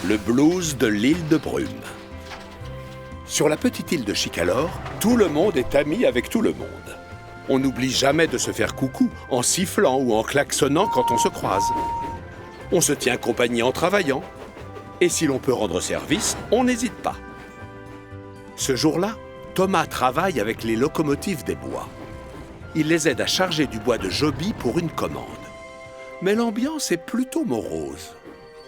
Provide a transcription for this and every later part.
Le blues de l'île de Brume. Sur la petite île de Chicalor, tout le monde est ami avec tout le monde. On n'oublie jamais de se faire coucou en sifflant ou en klaxonnant quand on se croise. On se tient compagnie en travaillant. Et si l'on peut rendre service, on n'hésite pas. Ce jour-là, Thomas travaille avec les locomotives des bois. Il les aide à charger du bois de Joby pour une commande. Mais l'ambiance est plutôt morose.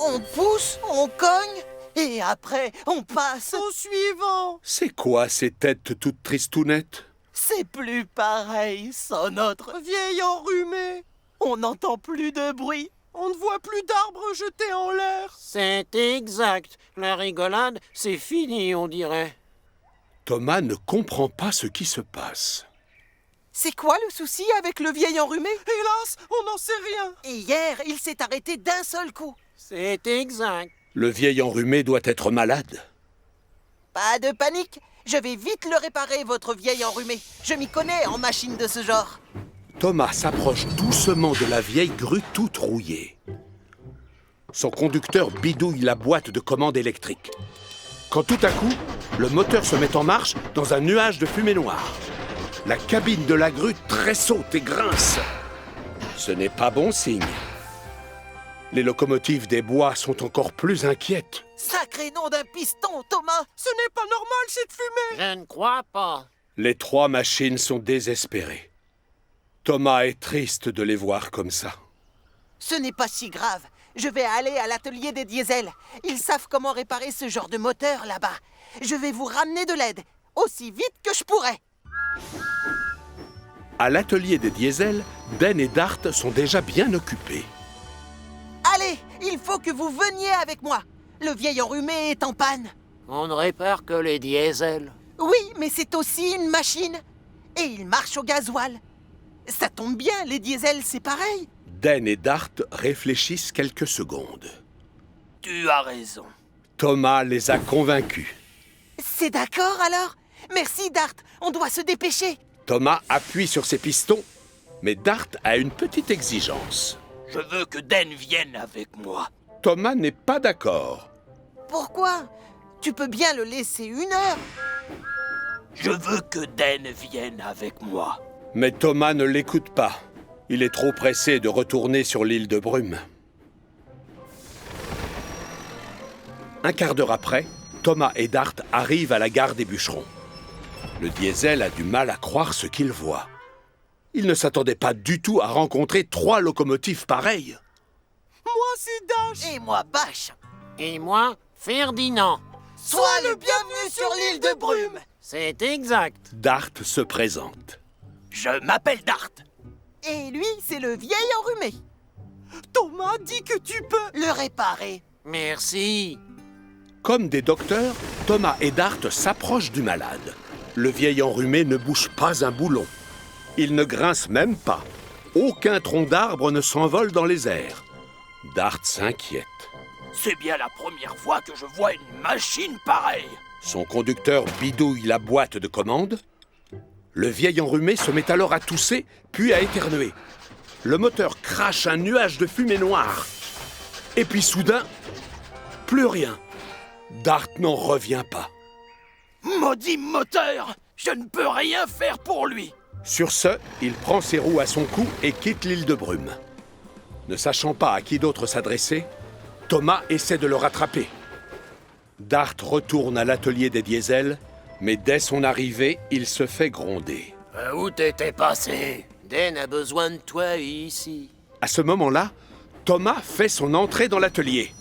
On pousse, on cogne, et après, on passe au suivant. C'est quoi ces têtes toutes tristounettes? C'est plus pareil sans notre vieil enrhumé. On n'entend plus de bruit. On ne voit plus d'arbres jetés en l'air. C'est exact. La rigolade, c'est fini, on dirait. Thomas ne comprend pas ce qui se passe. C'est quoi le souci avec le vieil enrhumé? Hélas, on n'en sait rien. Et hier, il s'est arrêté d'un seul coup. C'est exact. Le vieil enrhumé doit être malade. Pas de panique. Je vais vite le réparer, votre vieil enrhumé. Je m'y connais en machine de ce genre. Thomas s'approche doucement de la vieille grue toute rouillée. Son conducteur bidouille la boîte de commande électrique. Quand tout à coup, le moteur se met en marche dans un nuage de fumée noire. La cabine de la grue tressaute et grince. Ce n'est pas bon signe. Les locomotives des bois sont encore plus inquiètes. Sacré nom d'un piston, Thomas. Ce n'est pas normal, cette fumée. Je ne crois pas. Les trois machines sont désespérées. Thomas est triste de les voir comme ça. Ce n'est pas si grave. Je vais aller à l'atelier des diesels. Ils savent comment réparer ce genre de moteur là-bas. Je vais vous ramener de l'aide, aussi vite que je pourrai. À l'atelier des diesels, Ben et Dart sont déjà bien occupés. Allez, il faut que vous veniez avec moi. Le vieil enrhumé est en panne. On ne répare que les diesels. Oui, mais c'est aussi une machine. Et il marche au gasoil. Ça tombe bien, les diesels, c'est pareil. Dan et Dart réfléchissent quelques secondes. Tu as raison. Thomas les a convaincus. C'est d'accord alors? Merci, Dart. On doit se dépêcher. Thomas appuie sur ses pistons, mais Dart a une petite exigence. Je veux que Dan vienne avec moi. Thomas n'est pas d'accord. Pourquoi? Tu peux bien le laisser une heure. Je veux que Dan vienne avec moi. Mais Thomas ne l'écoute pas. Il est trop pressé de retourner sur l'île de Brume. Un quart d'heure après, Thomas et Dart arrivent à la gare des bûcherons. Le diesel a du mal à croire ce qu'il voit. Il ne s'attendait pas du tout à rencontrer trois locomotives pareilles. Moi, c'est Dash. Et moi, Bâche. Et moi, Ferdinand. Sois le bienvenu sur l'île de Brume. C'est exact. Dart se présente. Je m'appelle Dart. Et lui, c'est le vieil enrhumé. Thomas dit que tu peux... Le réparer. Merci. Comme des docteurs, Thomas et Dart s'approchent du malade. Le vieil enrhumé ne bouge pas un boulon. Il ne grince même pas. Aucun tronc d'arbre ne s'envole dans les airs. Dart s'inquiète. C'est bien la première fois que je vois une machine pareille. Son conducteur bidouille la boîte de commande. Le vieil enrhumé se met alors à tousser, puis à éternuer. Le moteur crache un nuage de fumée noire. Et puis soudain, plus rien. Dart n'en revient pas. Maudit moteur! Je ne peux rien faire pour lui. Sur ce, il prend ses roues à son cou et quitte l'île de Brume. Ne sachant pas à qui d'autre s'adresser, Thomas essaie de le rattraper. Dart retourne à l'atelier des diesels, mais dès son arrivée, il se fait gronder. Où t'étais passé? Dan a besoin de toi ici. À ce moment-là, Thomas fait son entrée dans l'atelier.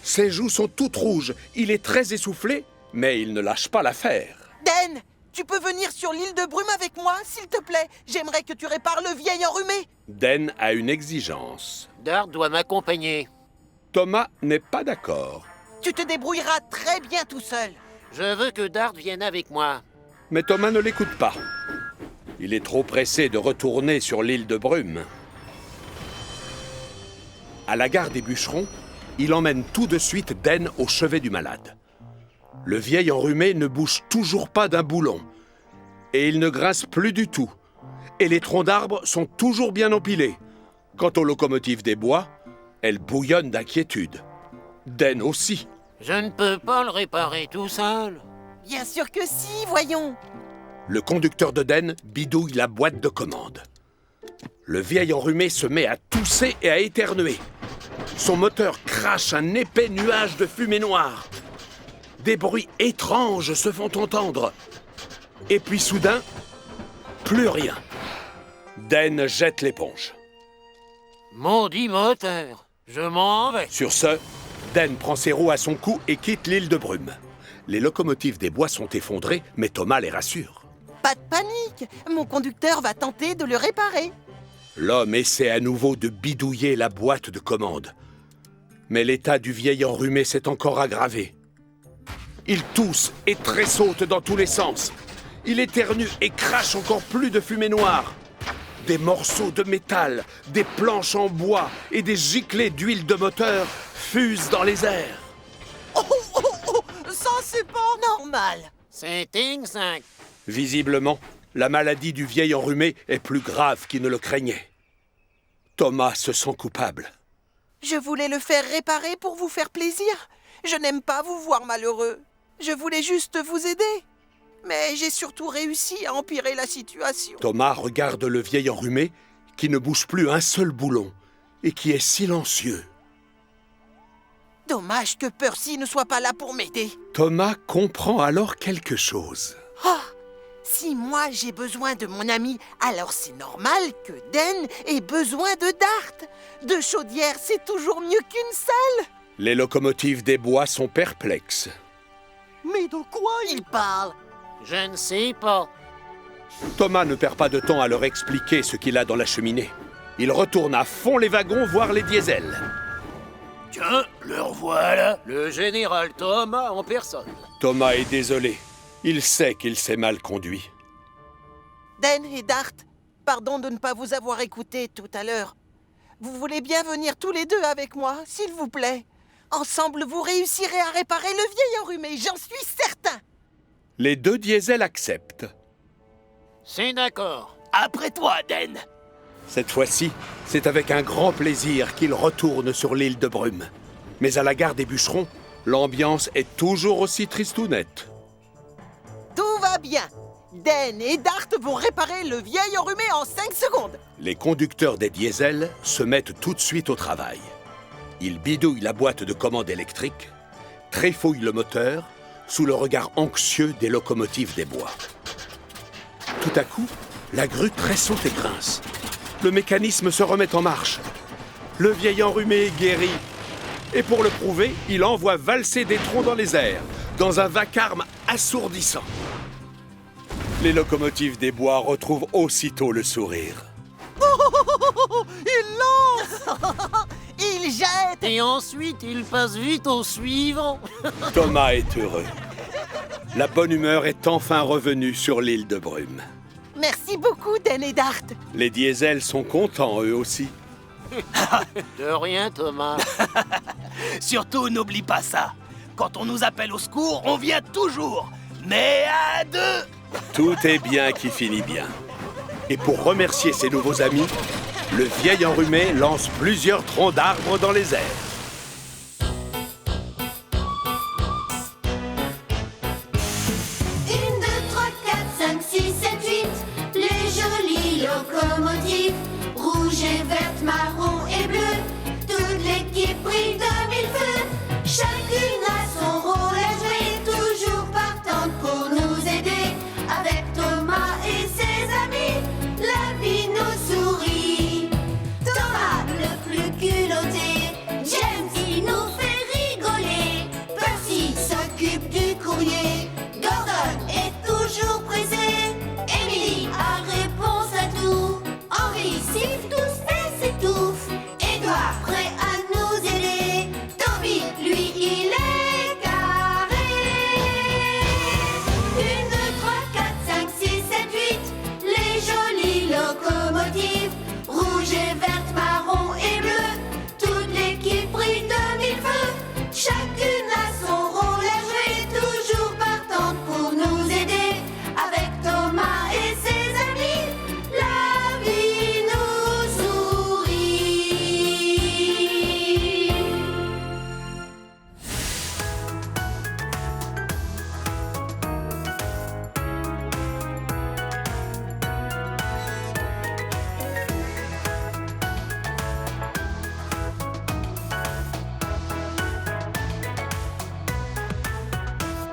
Ses joues sont toutes rouges, il est très essoufflé, mais il ne lâche pas l'affaire. Dan, tu peux venir sur l'île de Brume avec moi, s'il te plaît? J'aimerais que tu répares le vieil enrhumé. Dan a une exigence. Dart doit m'accompagner. Thomas n'est pas d'accord. Tu te débrouilleras très bien tout seul. Je veux que Dart vienne avec moi. Mais Thomas ne l'écoute pas. Il est trop pressé de retourner sur l'île de Brume. À la gare des bûcherons, il emmène tout de suite Dan au chevet du malade. Le vieil enrhumé ne bouge toujours pas d'un boulon. Et il ne grince plus du tout. Et les troncs d'arbres sont toujours bien empilés. Quant aux locomotives des bois, elles bouillonnent d'inquiétude. Den aussi. Je ne peux pas le réparer tout seul. Bien sûr que si, voyons. Le conducteur de Den bidouille la boîte de commande. Le vieil enrhumé se met à tousser et à éternuer. Son moteur crache un épais nuage de fumée noire. Des bruits étranges se font entendre. Et puis soudain, plus rien. Den jette l'éponge. Maudit moteur, je m'en vais. Sur ce, Den prend ses roues à son cou et quitte l'île de Brume. Les locomotives des bois sont effondrées, mais Thomas les rassure. Pas de panique, mon conducteur va tenter de le réparer. L'homme essaie à nouveau de bidouiller la boîte de commande. Mais l'état du vieil enrhumé s'est encore aggravé. Il tousse et tressaute dans tous les sens. Il éternue et crache encore plus de fumée noire. Des morceaux de métal, des planches en bois et des giclées d'huile de moteur fusent dans les airs. Ça, c'est pas normal. C'est exact. Visiblement, la maladie du vieil enrhumé est plus grave qu'il ne le craignait. Thomas se sent coupable. Je voulais le faire réparer pour vous faire plaisir. Je n'aime pas vous voir malheureux. Je voulais juste vous aider. Mais j'ai surtout réussi à empirer la situation. Thomas regarde le vieil enrhumé qui ne bouge plus un seul boulon et qui est silencieux. Dommage que Percy ne soit pas là pour m'aider. Thomas comprend alors quelque chose. Ah, si moi j'ai besoin de mon ami, alors c'est normal que Den ait besoin de Dart. Deux chaudières, c'est toujours mieux qu'une seule. Les locomotives des bois sont perplexes. Mais de quoi il parle? Je ne sais pas. Thomas ne perd pas de temps à leur expliquer ce qu'il a dans la cheminée. Il retourne à fond les wagons voir les diesels. Tiens, le revoilà. Le général Thomas en personne. Thomas est désolé. Il sait qu'il s'est mal conduit. Den et Dart, pardon de ne pas vous avoir écouté tout à l'heure. Vous voulez bien venir tous les deux avec moi, s'il vous plaît? Ensemble, vous réussirez à réparer le vieil enrhumé, j'en suis certain. Les deux diesels acceptent. C'est d'accord. Après toi, Den. Cette fois-ci, c'est avec un grand plaisir qu'ils retournent sur l'île de Brume. Mais à la gare des bûcherons, l'ambiance est toujours aussi tristounette. Tout va bien. Den et Dart vont réparer le vieil enrhumé en 5 secondes. Les conducteurs des diesels se mettent tout de suite au travail. Ils bidouillent la boîte de commande électrique, tréfouillent le moteur, sous le regard anxieux des locomotives des bois. Tout à coup, la grue tressaute et grince. Le mécanisme se remet en marche. Le vieil enrhumé est guéri. Et pour le prouver, il envoie valser des troncs dans les airs, dans un vacarme assourdissant. Les locomotives des bois retrouvent aussitôt le sourire. Il lance. Il jette. Et ensuite, il passe vite au suivant. Thomas est heureux. La bonne humeur est enfin revenue sur l'île de Brume. Merci beaucoup, Den et Dart. Les diesels sont contents eux aussi. De rien, Thomas. Surtout, n'oublie pas ça. Quand on nous appelle au secours, on vient toujours. Mais à deux. Tout est bien qui finit bien. Et pour remercier ses nouveaux amis, le vieil enrhumé lance plusieurs troncs d'arbres dans les airs.